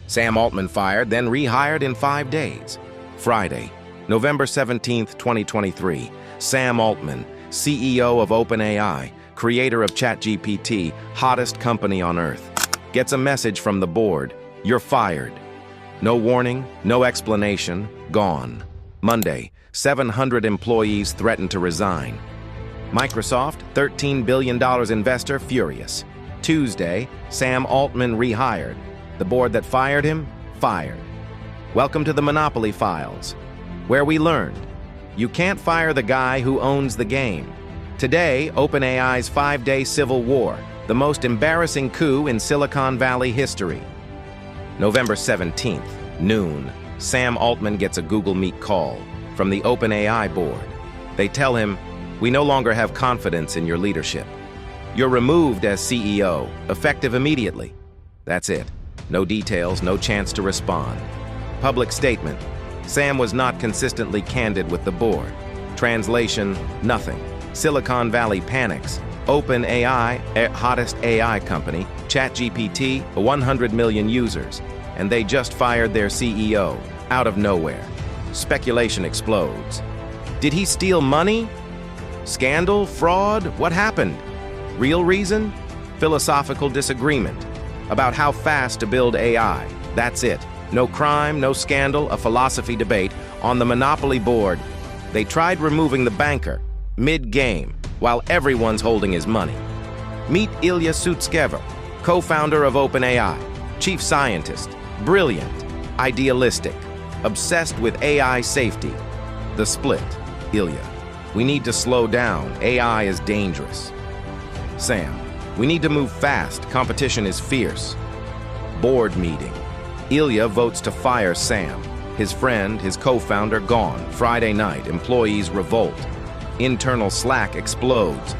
Sam Altman fired, then rehired in 5 days. Friday, November 17, 2023. Sam Altman, CEO of OpenAI, creator of ChatGPT, hottest company on earth, gets a message from the board. You're fired. No warning, no explanation, gone. Monday, 700 employees threaten to resign. Microsoft, $13 billion investor, furious. Tuesday, Sam Altman rehired. The board that fired him, fired. Welcome to the Monopoly Files, where we learned you can't fire the guy who owns the game. Today, OpenAI's 5-day civil war, the most embarrassing coup in Silicon Valley history. November 17th, noon, Sam Altman gets a Google Meet call from the OpenAI board. They tell him, "We no longer have confidence in your leadership. You're removed as CEO, effective immediately." That's it. No details, no chance to respond. Public statement. Sam was not consistently candid with the board. Translation, nothing. Silicon Valley panics. OpenAI, hottest AI company, ChatGPT, 100 million users, and they just fired their CEO, out of nowhere. Speculation explodes. Did he steal money? Scandal? Fraud? What happened? Real reason? Philosophical disagreement about how fast to build AI. That's it. No crime, no scandal, a philosophy debate. On the Monopoly board, they tried removing the banker, mid-game, while everyone's holding his money. Meet Ilya Sutskever, co-founder of OpenAI, chief scientist, brilliant, idealistic, obsessed with AI safety. The split. Ilya, we need to slow down. AI is dangerous. Sam, we need to move fast. Competition is fierce. Board meeting. Ilya votes to fire Sam. His friend, his co-founder, gone. Friday night, employees revolt. Internal Slack explodes.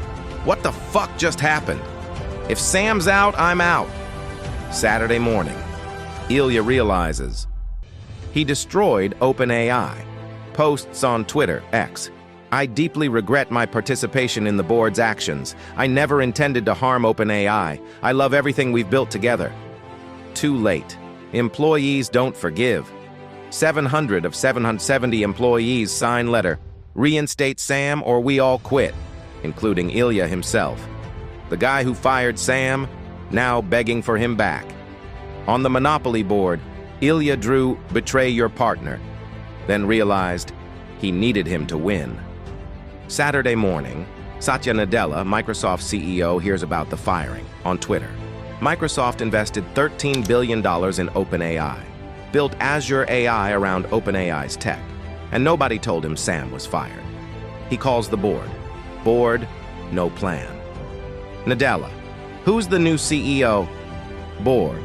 What the fuck just happened? If Sam's out, I'm out. Saturday morning, Ilya realizes he destroyed OpenAI. Posts on Twitter, X. I deeply regret my participation in the board's actions. I never intended to harm OpenAI. I love everything we've built together. Too late. Employees don't forgive. 700 of 770 employees sign letter. Reinstate Sam or we all quit, including Ilya himself. The guy who fired Sam, now begging for him back. On the Monopoly board, Ilya drew "Betray your partner," then realized he needed him to win. Saturday morning, Satya Nadella, Microsoft CEO, hears about the firing on Twitter. Microsoft invested $13 billion in OpenAI, built Azure AI around OpenAI's tech, and nobody told him Sam was fired. He calls the board. Board, no plan. Nadella, who's the new CEO? Board,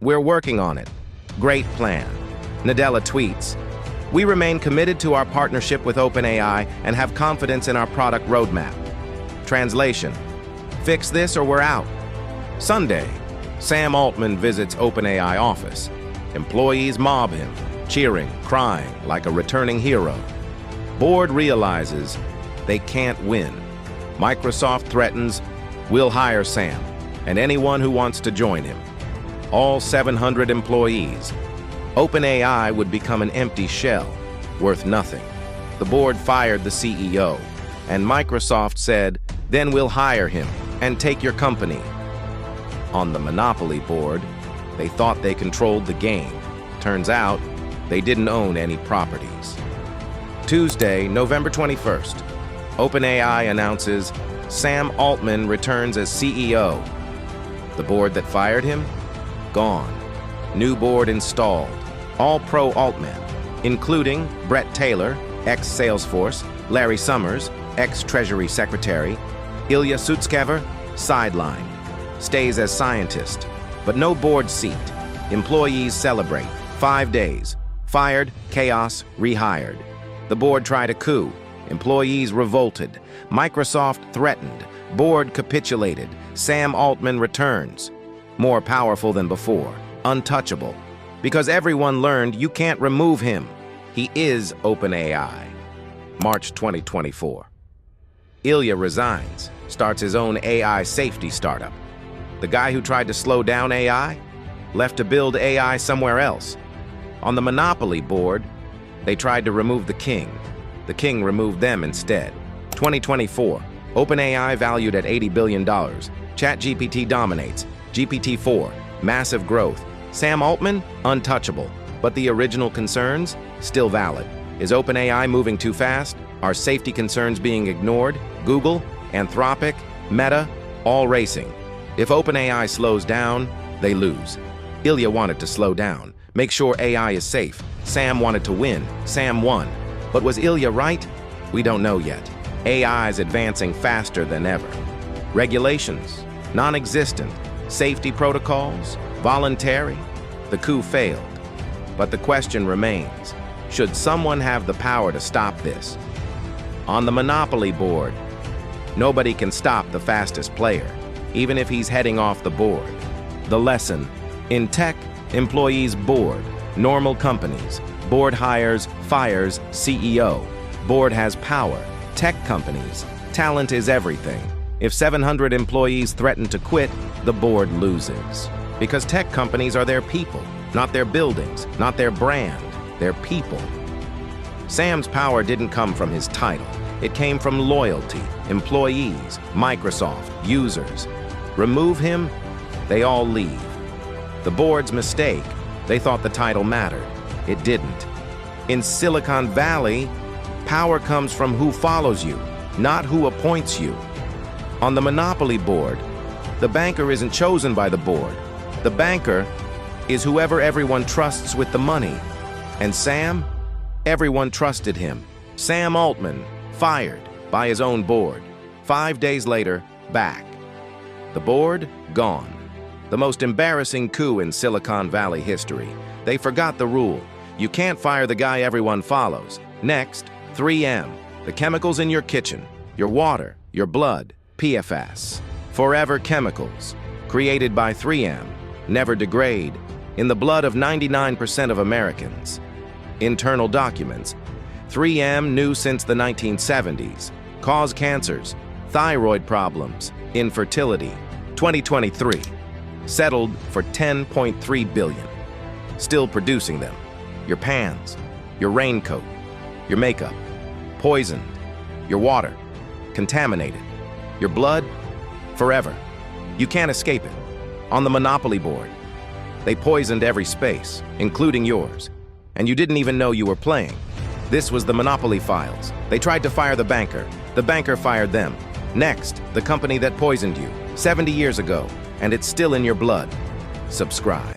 we're working on it. Great plan. Nadella tweets, we remain committed to our partnership with OpenAI and have confidence in our product roadmap. Translation, fix this or we're out. Sunday, Sam Altman visits OpenAI office. Employees mob him, cheering, crying like a returning hero. Board realizes they can't win. Microsoft threatens, we'll hire Sam and anyone who wants to join him. All 700 employees. OpenAI would become an empty shell, worth nothing. The board fired the CEO, and Microsoft said, then we'll hire him and take your company. On the Monopoly board, they thought they controlled the game. Turns out, they didn't own any properties. Tuesday, November 21st, OpenAI announces Sam Altman returns as CEO. The board that fired him? Gone. New board installed. All pro-Altman, including Brett Taylor, ex-Salesforce, Larry Summers, ex-Treasury Secretary, Ilya Sutskever, sideline. Stays as scientist, but no board seat. Employees celebrate. 5 days. Fired, chaos, rehired. The board tried a coup. Employees revolted. Microsoft threatened. Board capitulated. Sam Altman returns. More powerful than before. Untouchable. Because everyone learned you can't remove him. He is OpenAI. March 2024. Ilya resigns, starts his own AI safety startup. The guy who tried to slow down AI? left to build AI somewhere else. On the monopoly board, they tried to remove the king. The king removed them instead. 2024, OpenAI valued at $80 billion. ChatGPT dominates. GPT-4, massive growth. Sam Altman, untouchable. But the original concerns, still valid. Is OpenAI moving too fast? Are safety concerns being ignored? Google, Anthropic, Meta, all racing. If OpenAI slows down, they lose. Ilya wanted to slow down, make sure AI is safe. Sam wanted to win. Sam won. But was Ilya right? We don't know yet. AI is advancing faster than ever. Regulations, non-existent. Safety protocols, voluntary. The coup failed. But the question remains, should someone have the power to stop this? On the monopoly board, nobody can stop the fastest player, even if he's heading off the board. The lesson: in tech, employees board. Normal companies, board hires, fires, CEO. Board has power. Tech companies, talent is everything. If 700 employees threaten to quit, the board loses. Because tech companies are their people, not their buildings, not their brand, their people. Sam's power didn't come from his title. It came from loyalty, employees, Microsoft, users. Remove him, they all leave. The board's mistake, they thought the title mattered. It didn't. In Silicon Valley, power comes from who follows you, not who appoints you. On the monopoly board, the banker isn't chosen by the board. The banker is whoever everyone trusts with the money. And Sam? Everyone trusted him. Sam Altman, fired by his own board. 5 days later, back. The board, gone. The most embarrassing coup in Silicon Valley history. They forgot the rule. You can't fire the guy everyone follows. Next, 3M. The chemicals in your kitchen, your water, your blood, PFAS. Forever chemicals, created by 3M, never degrade, in the blood of 99% of Americans. Internal documents. 3M knew since the 1970s. Cause cancers, thyroid problems, infertility. 2023. Settled for $10.3 billion. Still producing them. Your pans, your raincoat, your makeup. Poisoned. Your water. Contaminated. Your blood. Forever. You can't escape it. On the monopoly board. They poisoned every space, including yours. And you didn't even know you were playing. This was the Monopoly Files. They tried to fire the banker. The banker fired them. Next, the company that poisoned you 70 years ago, and it's still in your blood. Subscribe.